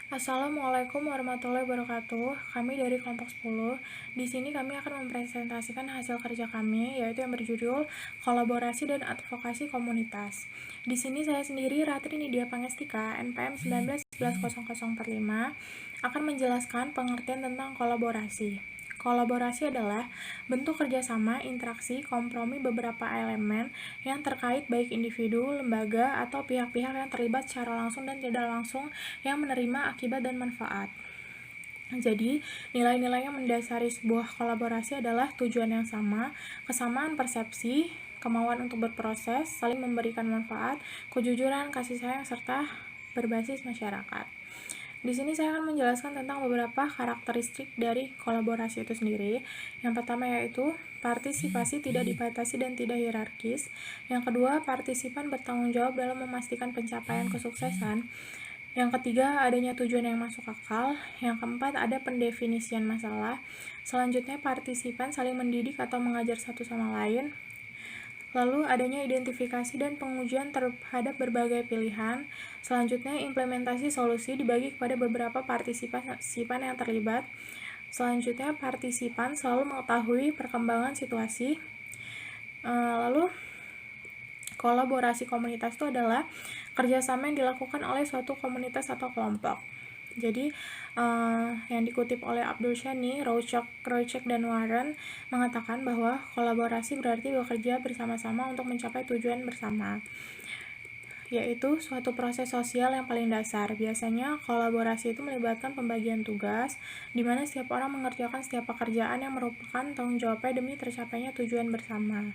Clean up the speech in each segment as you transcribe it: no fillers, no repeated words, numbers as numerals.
Assalamualaikum warahmatullahi wabarakatuh. Kami dari kelompok 10. Di sini kami akan mempresentasikan hasil kerja kami, yaitu yang berjudul Kolaborasi dan Advokasi Komunitas. Di sini saya sendiri, Ratri Nidia Pangestika, NPM 19110045, akan menjelaskan pengertian tentang kolaborasi. Kolaborasi adalah bentuk kerjasama, interaksi, kompromi beberapa elemen yang terkait baik individu, lembaga, atau pihak-pihak yang terlibat secara langsung dan tidak langsung yang menerima akibat dan manfaat. Jadi, nilai-nilai yang mendasari sebuah kolaborasi adalah tujuan yang sama, kesamaan persepsi, kemauan untuk berproses, saling memberikan manfaat, kejujuran, kasih sayang, serta berbasis masyarakat. Di sini saya akan menjelaskan tentang beberapa karakteristik dari kolaborasi itu sendiri. Yang pertama yaitu partisipasi tidak dibatasi dan tidak hierarkis. Yang kedua, partisipan bertanggung jawab dalam memastikan pencapaian kesuksesan. Yang ketiga, adanya tujuan yang masuk akal. Yang keempat, ada pendefinisian masalah. Selanjutnya, partisipan saling mendidik atau mengajar satu sama lain. Lalu adanya identifikasi dan pengujian terhadap berbagai pilihan. Selanjutnya, implementasi solusi dibagi kepada beberapa partisipan yang terlibat. Selanjutnya, partisipan selalu mengetahui perkembangan situasi. Lalu, kolaborasi komunitas itu adalah kerjasama yang dilakukan oleh suatu komunitas atau kelompok. Jadi, yang dikutip oleh Abdul Shani, Roychek, dan Warren mengatakan bahwa kolaborasi berarti bekerja bersama-sama untuk mencapai tujuan bersama, yaitu suatu proses sosial yang paling dasar. Biasanya, kolaborasi itu melibatkan pembagian tugas, di mana setiap orang mengerjakan setiap pekerjaan yang merupakan tanggung jawabnya demi tercapainya tujuan bersama.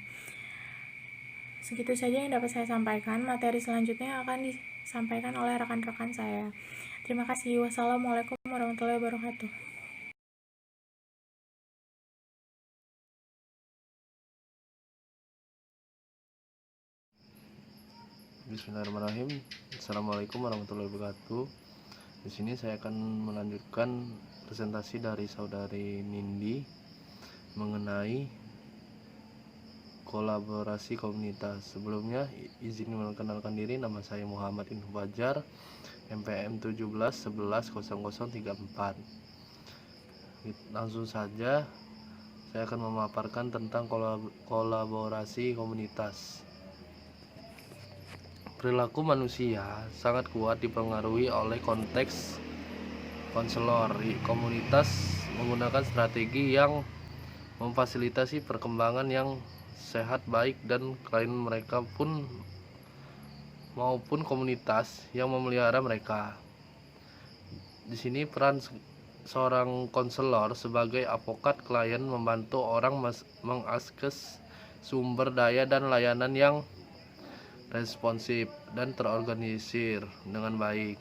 Segitu saja yang dapat saya sampaikan. Materi selanjutnya akan disampaikan oleh rekan-rekan saya. Terima kasih. Wassalamualaikum warahmatullahi wabarakatuh. Bismillahirrahmanirrahim. Assalamualaikum warahmatullahi wabarakatuh. Di sini saya akan melanjutkan presentasi dari saudari Nindi mengenai kolaborasi komunitas. Sebelumnya izin memperkenalkan diri, nama saya Muhammad Ibnu Fajar, MPM 17110034. Langsung saja saya akan memaparkan tentang kolaborasi komunitas. Perilaku manusia sangat kuat dipengaruhi oleh konteks konselor. Komunitas menggunakan strategi yang memfasilitasi perkembangan yang sehat baik dan klien mereka pun maupun komunitas yang memelihara mereka. Di sini peran seorang konselor sebagai advokat klien membantu orang mengakses sumber daya dan layanan yang responsif dan terorganisir dengan baik.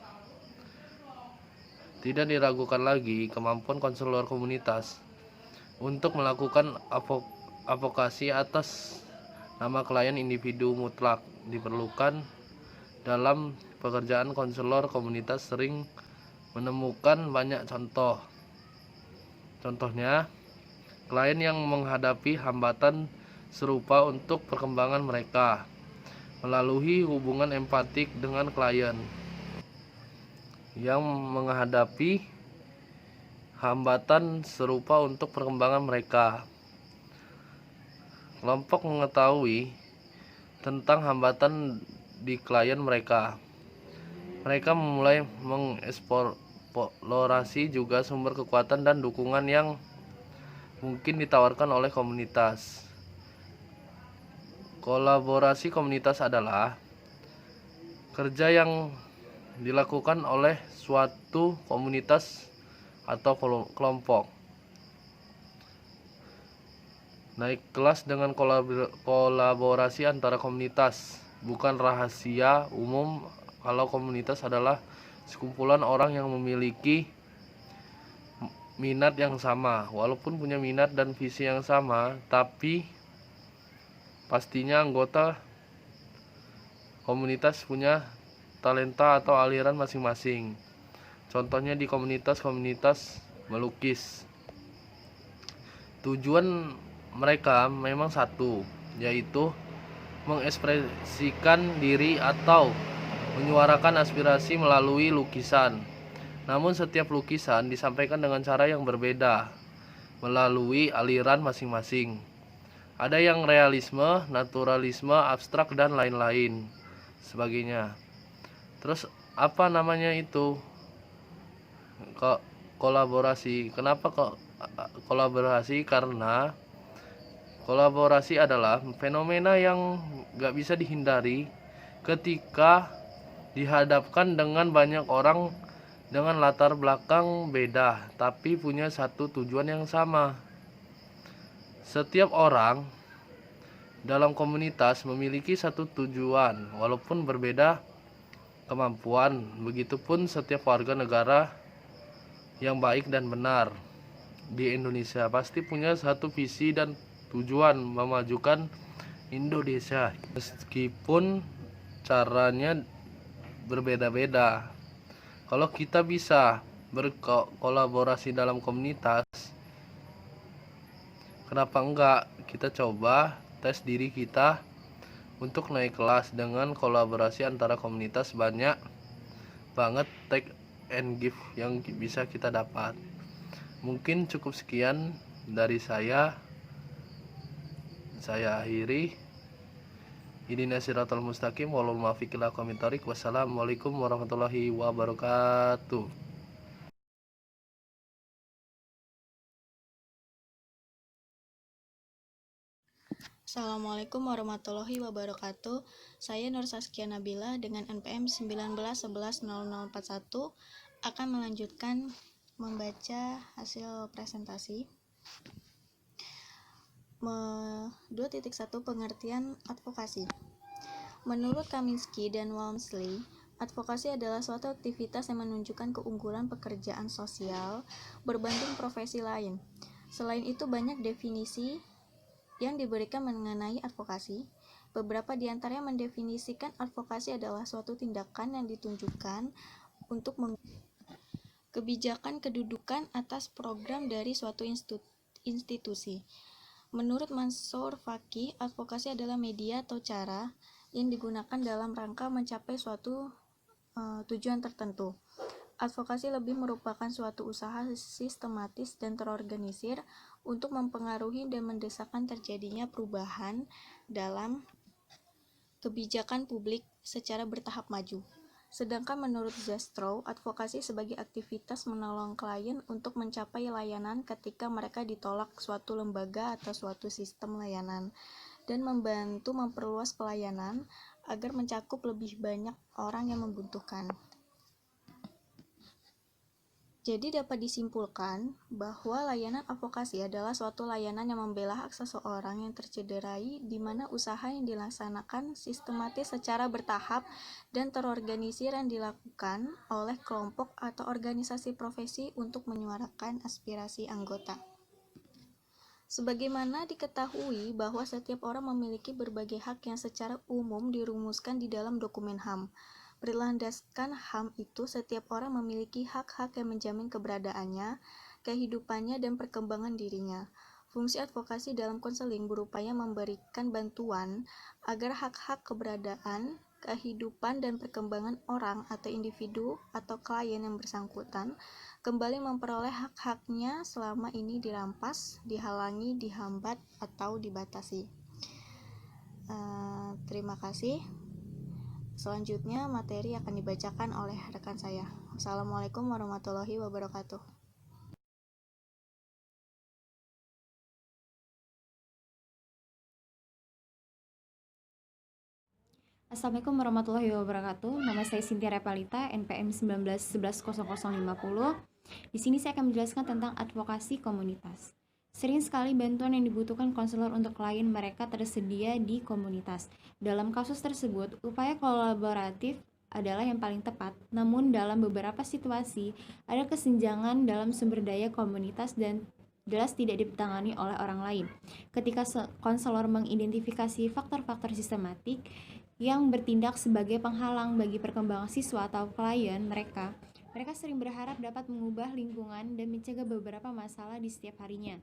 Tidak diragukan lagi kemampuan konselor komunitas untuk melakukan advokasi atas nama klien individu mutlak diperlukan. Dalam pekerjaan konselor komunitas sering menemukan banyak contohnya klien yang menghadapi hambatan serupa untuk perkembangan mereka melalui hubungan empatik dengan klien yang menghadapi hambatan serupa untuk perkembangan mereka. Kelompok mengetahui tentang hambatan di klien mereka. Mereka memulai mengeksplorasi juga sumber kekuatan dan dukungan yang mungkin ditawarkan oleh komunitas. Kolaborasi komunitas adalah kerja yang dilakukan oleh suatu komunitas atau kelompok. Naik kelas dengan kolaborasi antara komunitas. Bukan rahasia umum kalau komunitas adalah sekumpulan orang yang memiliki minat yang sama. Walaupun punya minat dan visi yang sama, tapi pastinya anggota komunitas punya talenta atau aliran masing-masing. Contohnya di komunitas melukis. Tujuan mereka memang satu, yaitu mengekspresikan diri atau menyuarakan aspirasi melalui lukisan. Namun setiap lukisan disampaikan dengan cara yang berbeda melalui aliran masing-masing. Ada yang realisme, naturalisme, abstrak, dan lain-lain sebagainya. Terus apa namanya itu? Kok kolaborasi? Kenapa kok kolaborasi? Karena kolaborasi adalah fenomena yang gak bisa dihindari ketika dihadapkan dengan banyak orang dengan latar belakang beda tapi punya satu tujuan yang sama. Setiap orang dalam komunitas memiliki satu tujuan walaupun berbeda kemampuan. Begitupun setiap warga negara yang baik dan benar di Indonesia pasti punya satu visi dan tujuan memajukan Indonesia meskipun caranya berbeda-beda. Kalau kita bisa berkolaborasi dalam komunitas, kenapa enggak kita coba tes diri kita untuk naik kelas dengan kolaborasi antara komunitas. Banyak banget take and give yang bisa kita dapat. Mungkin cukup sekian dari saya akhiri. Ihdinas siratal mustaqim wal muwaffiq ila aqwamit thoriq. Wassalamualaikum warahmatullahi wabarakatuh. Assalamualaikum warahmatullahi wabarakatuh. Saya Nur Saskia Nabila dengan NPM 19110041 akan melanjutkan membaca hasil presentasi. 2.1 Pengertian advokasi. Menurut Kaminsky dan Walmsley, advokasi adalah suatu aktivitas yang menunjukkan keunggulan pekerjaan sosial berbanding profesi lain. Selain itu, banyak definisi yang diberikan mengenai advokasi. Beberapa di antaranya mendefinisikan advokasi adalah suatu tindakan yang ditunjukkan untuk kebijakan kedudukan atas program dari suatu institusi. Menurut Mansour Faki, advokasi adalah media atau cara yang digunakan dalam rangka mencapai suatu tujuan tertentu. Advokasi lebih merupakan suatu usaha sistematis dan terorganisir untuk mempengaruhi dan mendesakkan terjadinya perubahan dalam kebijakan publik secara bertahap maju. Sedangkan menurut Zastrow, advokasi sebagai aktivitas menolong klien untuk mencapai layanan ketika mereka ditolak suatu lembaga atau suatu sistem layanan, dan membantu memperluas pelayanan agar mencakup lebih banyak orang yang membutuhkan. Jadi dapat disimpulkan bahwa layanan advokasi adalah suatu layanan yang membela hak seseorang yang tercederai, di mana usaha yang dilaksanakan sistematis secara bertahap dan terorganisir yang dilakukan oleh kelompok atau organisasi profesi untuk menyuarakan aspirasi anggota. Sebagaimana diketahui bahwa setiap orang memiliki berbagai hak yang secara umum dirumuskan di dalam dokumen HAM. Berlandaskan HAM itu, setiap orang memiliki hak-hak yang menjamin keberadaannya, kehidupannya, dan perkembangan dirinya. Fungsi advokasi dalam konseling berupaya memberikan bantuan agar hak-hak keberadaan, kehidupan, dan perkembangan orang atau individu atau klien yang bersangkutan kembali memperoleh hak-haknya selama ini dirampas, dihalangi, dihambat, atau dibatasi. Terima kasih. Selanjutnya materi akan dibacakan oleh rekan saya. Wassalamualaikum warahmatullahi wabarakatuh. Assalamualaikum warahmatullahi wabarakatuh. Nama saya Cynthia Repalita, NPM 19110050. Di sini saya akan menjelaskan tentang advokasi komunitas. Sering sekali bantuan yang dibutuhkan konselor untuk klien mereka tersedia di komunitas. Dalam kasus tersebut, upaya kolaboratif adalah yang paling tepat. Namun dalam beberapa situasi, ada kesenjangan dalam sumber daya komunitas dan jelas tidak ditangani oleh orang lain. Ketika konselor mengidentifikasi faktor-faktor sistematik yang bertindak sebagai penghalang bagi perkembangan siswa atau klien mereka sering berharap dapat mengubah lingkungan dan mencegah beberapa masalah di setiap harinya.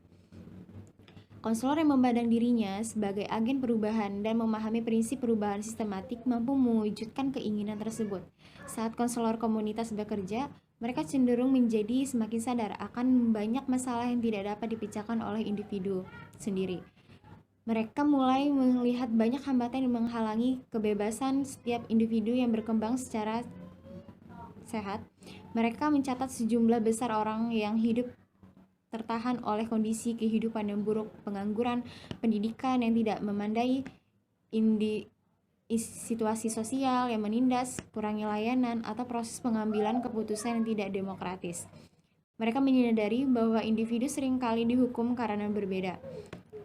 Konselor yang memandang dirinya sebagai agen perubahan dan memahami prinsip perubahan sistematik mampu mewujudkan keinginan tersebut. Saat konselor komunitas bekerja, mereka cenderung menjadi semakin sadar akan banyak masalah yang tidak dapat dipecahkan oleh individu sendiri. Mereka mulai melihat banyak hambatan yang menghalangi kebebasan setiap individu yang berkembang secara sehat. Mereka mencatat sejumlah besar orang yang hidup tertahan oleh kondisi kehidupan yang buruk, pengangguran, pendidikan yang tidak memandai, situasi sosial yang menindas, kurangnya layanan, atau proses pengambilan keputusan yang tidak demokratis. Mereka menyadari bahwa individu seringkali dihukum karena berbeda.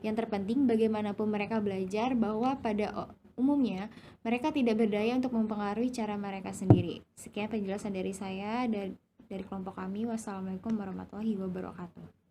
Yang terpenting, bagaimanapun mereka belajar bahwa pada umumnya mereka tidak berdaya untuk mempengaruhi cara mereka sendiri. Sekian penjelasan dari saya dari kelompok kami. Wassalamualaikum warahmatullahi wabarakatuh.